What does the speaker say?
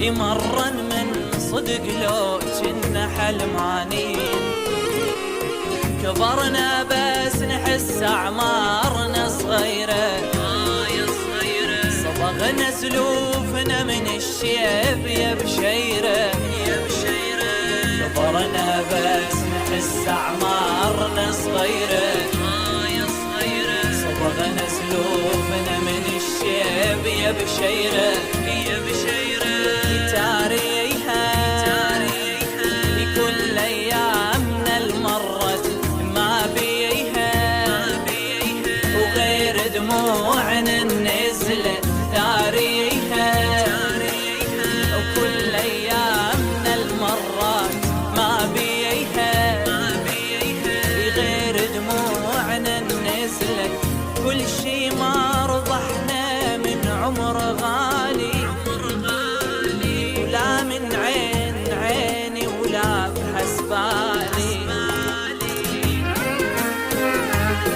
يمرن من صدق لو جنا حلمانين. كبرنا بس نحس أعمارنا صغيرة، صبغنا سلوفنا من الشيب يا بشيرة. كبرنا بس نحس أعمارنا صغيرة، صبغنا سلوفنا من الشيب يا بشيرة.